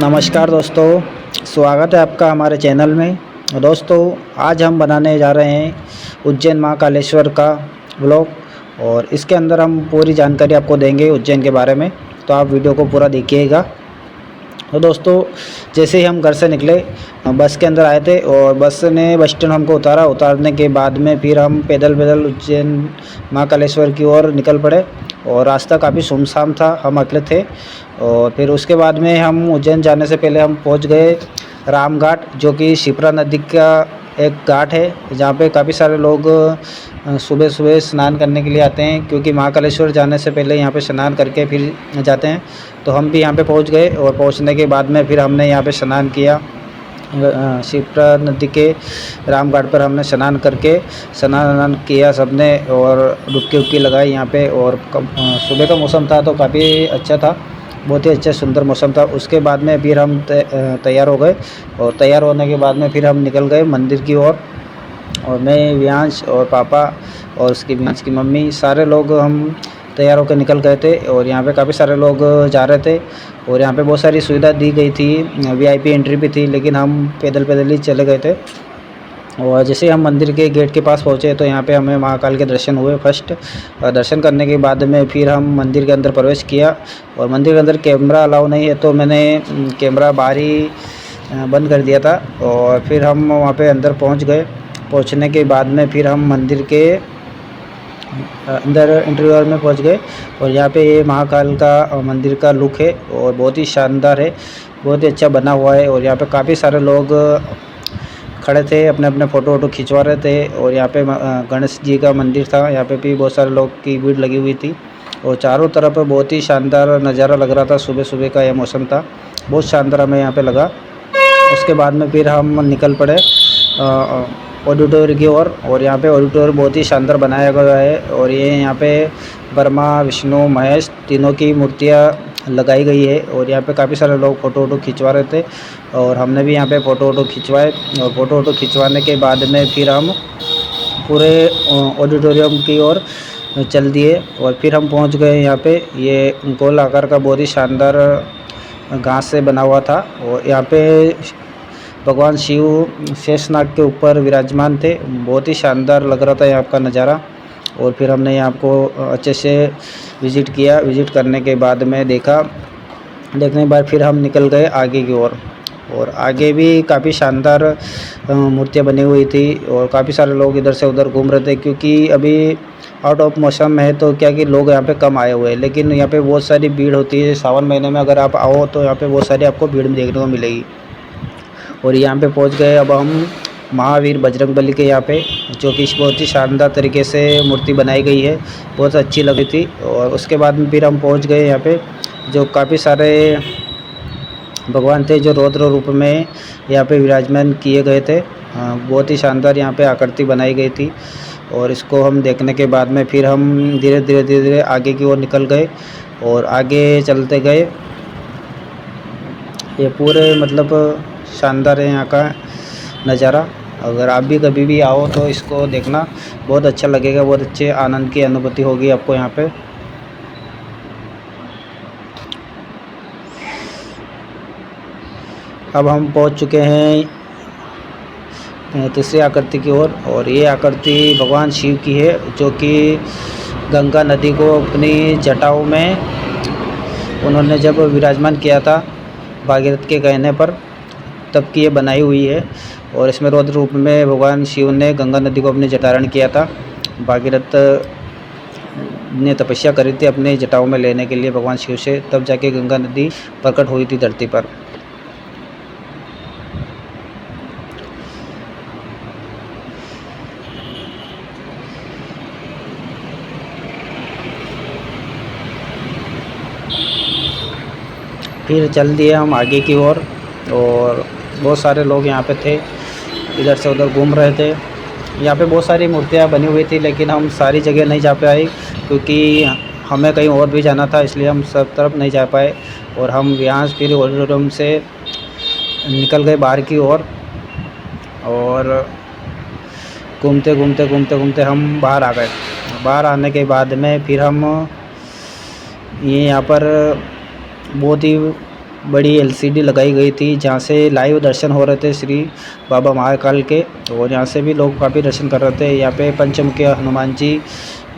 नमस्कार दोस्तों, स्वागत है आपका हमारे चैनल में। दोस्तों, आज हम बनाने जा रहे हैं उज्जैन महाकालेश्वर का व्लॉग और इसके अंदर हम पूरी जानकारी आपको देंगे उज्जैन के बारे में, तो आप वीडियो को पूरा देखिएगा। तो दोस्तों, जैसे ही हम घर से निकले बस के अंदर आए थे और बस ने बस स्टैंड हमको उतारने के बाद में फिर हम पैदल पैदल उज्जैन महाकालेश्वर की ओर निकल पड़े और रास्ता काफ़ी सुनसान था, हम अकेले थे। और फिर उसके बाद में हम उज्जैन जाने से पहले हम पहुंच गए राम घाट, जो कि शिप्रा नदी का एक घाट है, जहाँ पे काफ़ी सारे लोग सुबह सुबह स्नान करने के लिए आते हैं, क्योंकि महाकालेश्वर जाने से पहले यहाँ पे स्नान करके फिर जाते हैं। तो हम भी यहाँ पे पहुँच गए और पहुँचने के बाद में फिर हमने यहाँ पे स्नान किया। शिप्रा नदी के राम घाट पर हमने स्नान करके स्नान किया सबने और डुबकी उबकी लगाई यहाँ पे। और सुबह का मौसम था तो काफ़ी अच्छा था, बहुत ही अच्छा सुंदर मौसम था। उसके बाद में फिर हम तैयार हो गए और तैयार होने के बाद में फिर हम निकल गए मंदिर की ओर। और मैं, वियांश और पापा और उसकी वियांश की मम्मी, सारे लोग हम तैयार होकर निकल गए थे। और यहाँ पे काफ़ी सारे लोग जा रहे थे और यहाँ पे बहुत सारी सुविधा दी गई थी, वीआईपी एंट्री भी थी, लेकिन हम पैदल पैदल ही चले गए थे। और जैसे हम मंदिर के गेट के पास पहुँचे तो यहाँ पे हमें महाकाल के दर्शन हुए फर्स्ट। दर्शन करने के बाद में फिर हम मंदिर के अंदर प्रवेश किया। और मंदिर के अंदर कैमरा अलाउ नहीं है, तो मैंने कैमरा बाहर ही बंद कर दिया था। और फिर हम वहाँ पे अंदर पहुँच गए। पहुँचने के बाद में फिर हम मंदिर के अंदर इंटीरियर में पहुँच गए। और यहाँ पे ये महाकाल का मंदिर का लुक है और बहुत ही शानदार है, बहुत ही अच्छा बना हुआ है। और यहाँ पे काफ़ी सारे लोग खड़े थे, अपने अपने फ़ोटो वोटो खिंचवा रहे थे। और यहाँ पे गणेश जी का मंदिर था, यहाँ पे भी बहुत सारे लोग की भीड़ लगी हुई थी। और चारों तरफ बहुत ही शानदार नज़ारा लग रहा था, सुबह सुबह का यह मौसम था, बहुत शानदार हमें यहाँ पे लगा। उसके बाद में फिर हम निकल पड़े ऑडिटोरियम की ओर। और यहाँ पे ऑडिटोरियम बहुत ही शानदार बनाया गया है। और ये यहाँ पे ब्रह्मा विष्णु महेश तीनों की मूर्तियाँ लगाई गई है। और यहाँ पे काफ़ी सारे लोग फ़ोटो वोटो खिंचवा रहे थे और हमने भी यहाँ पे फ़ोटो वोटो खिंचवाए। और फ़ोटो वोटो खिंचवाने के बाद में फिर हम पूरे ऑडिटोरियम की ओर चल दिए। और फिर हम पहुँच गए यहाँ पे, ये गोल आकार का बहुत ही शानदार घास से बना हुआ था। और यहाँ पे भगवान शिव शेषनाग के ऊपर विराजमान थे, बहुत ही शानदार लग रहा था यहाँ का नज़ारा। और फिर हमने यहाँ को अच्छे से विज़िट किया। विज़िट करने के बाद में देखने के बाद फिर हम निकल गए आगे की ओर। और आगे भी काफ़ी शानदार मूर्तियाँ बनी हुई थी और काफ़ी सारे लोग इधर से उधर घूम रहे थे, क्योंकि अभी आउट ऑफ मौसम है तो क्या कि लोग यहाँ पे कम आए हुए हैं। लेकिन यहाँ पे बहुत सारी भीड़ होती है सावन महीने में, अगर आप आओ तो यहाँ पे बहुत सारी आपको भीड़ देखने को मिलेगी। और यहाँ पे पहुँच गए अब हम महावीर बजरंगबली के यहाँ पे, जो कि बहुत ही शानदार तरीके से मूर्ति बनाई गई है, बहुत अच्छी लगी थी। और उसके बाद में फिर हम पहुँच गए यहाँ पे, जो काफ़ी सारे भगवान थे जो रौद्र रूप में यहाँ पे विराजमान किए गए थे। बहुत ही शानदार यहाँ पे आकृति बनाई गई थी। और इसको हम देखने के बाद में फिर हम धीरे धीरे आगे की ओर निकल गए और आगे चलते गए। ये पूरे मतलब शानदार है यहाँ का नज़ारा। अगर आप भी कभी भी आओ तो इसको देखना, बहुत अच्छा लगेगा, बहुत अच्छे आनंद की अनुभूति होगी आपको यहाँ पे। अब हम पहुँच चुके हैं तीसरी आकृति की ओर। और ये आकृति भगवान शिव की है, जो कि गंगा नदी को अपनी जटाओं में उन्होंने जब विराजमान किया था भागीरथ के कहने पर, तब की ये बनाई हुई है। और इसमें रौद्र रूप में भगवान शिव ने गंगा नदी को अपने जटारण किया था। भागीरथ ने तपस्या करी थी अपने जटाओं में लेने के लिए भगवान शिव से, तब जाके गंगा नदी प्रकट हुई थी धरती पर। फिर चल दिए हम आगे की ओर। और बहुत सारे लोग यहाँ पे थे, इधर से उधर घूम रहे थे। यहाँ पे बहुत सारी मूर्तियाँ बनी हुई थी, लेकिन हम सारी जगह नहीं जा पाए, क्योंकि हमें कहीं और भी जाना था, इसलिए हम सब तरफ नहीं जा पाए। और हम यहाँ फिर ऑडिटोरियम से निकल गए बाहर की ओर। और घूमते हम बाहर आ गए। बाहर आने के बाद में फिर हम ये यहाँ पर बहुत ही बड़ी एलसीडी लगाई गई थी जहाँ से लाइव दर्शन हो रहे थे श्री बाबा महाकाल के। और यहाँ से भी लोग काफ़ी दर्शन कर रहे थे। यहाँ पे पंचमुखी हनुमान जी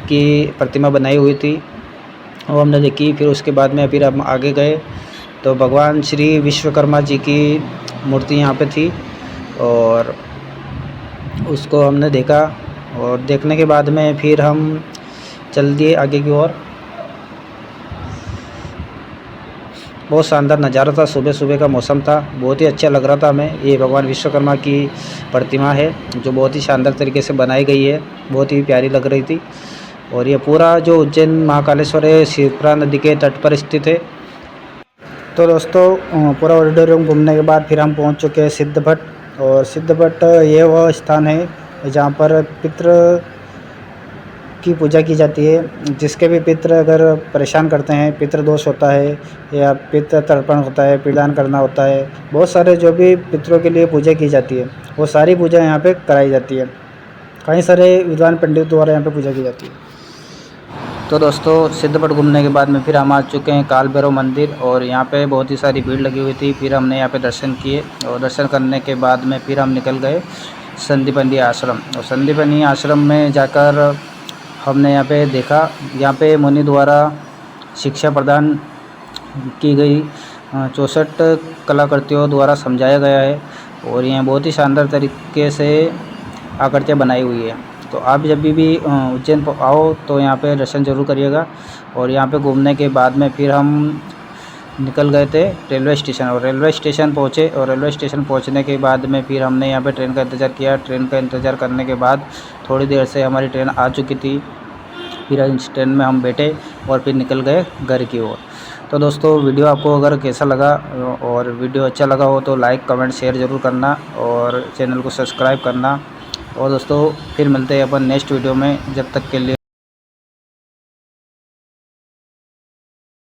की प्रतिमा बनाई हुई थी, वो हमने देखी। फिर उसके बाद में फिर हम आगे गए तो भगवान श्री विश्वकर्मा जी की मूर्ति यहाँ पे थी और उसको हमने देखा। और देखने के बाद में फिर हम चल दिए आगे की ओर। बहुत शानदार नज़ारा था, सुबह सुबह का मौसम था, बहुत ही अच्छा लग रहा था हमें। ये भगवान विश्वकर्मा की प्रतिमा है जो बहुत ही शानदार तरीके से बनाई गई है, बहुत ही प्यारी लग रही थी। और ये पूरा जो उज्जैन महाकालेश्वर है शिप्रा नदी के तट पर स्थित है। तो दोस्तों पूरा ऑडिटोरियम घूमने के बाद फिर हम पहुंच चुके हैं सिद्धभट। और सिद्धभट ये वह स्थान है जहां पर पितृ की पूजा की जाती है। जिसके भी पितृ अगर परेशान करते हैं, पितृ दोष होता है या पितृ तर्पण होता है, पिंडदान करना होता है, बहुत सारे जो भी पितरों के लिए पूजा की जाती है वो सारी पूजा यहाँ पे कराई जाती है। कई सारे विद्वान पंडित द्वारा यहाँ पे पूजा की जाती है। तो दोस्तों सिद्धपट घूमने के बाद में फिर हम आ चुके हैं काल भैरव मंदिर। और यहाँ पे बहुत ही सारी भीड़ लगी हुई थी। फिर हमने यहाँ पे दर्शन किए और दर्शन करने के बाद में फिर हम निकल गए संदीपनी आश्रम। और संदीपनी आश्रम में जाकर हमने यहाँ पे देखा, यहाँ पे मुनि द्वारा शिक्षा प्रदान की गई 64 कलाकृतियों द्वारा समझाया गया है। और यहाँ बहुत ही शानदार तरीके से आकृतियाँ बनाई हुई है। तो आप जब भी उज्जैन आओ तो यहाँ पे दर्शन जरूर करिएगा। और यहाँ पे घूमने के बाद में फिर हम निकल गए थे रेलवे स्टेशन। और रेलवे स्टेशन पहुँचे और रेलवे स्टेशन पहुँचने के बाद में फिर हमने यहाँ पे ट्रेन का इंतज़ार किया। ट्रेन का इंतज़ार करने के बाद थोड़ी देर से हमारी ट्रेन आ चुकी थी। फिर इस ट्रेन में हम बैठे और फिर निकल गए घर की ओर। तो दोस्तों वीडियो आपको अगर कैसा लगा और वीडियो अच्छा लगा हो तो लाइक कमेंट शेयर ज़रूर करना और चैनल को सब्सक्राइब करना। और दोस्तों फिर मिलते हैं अपन नेक्स्ट वीडियो में, जब तक के लिए।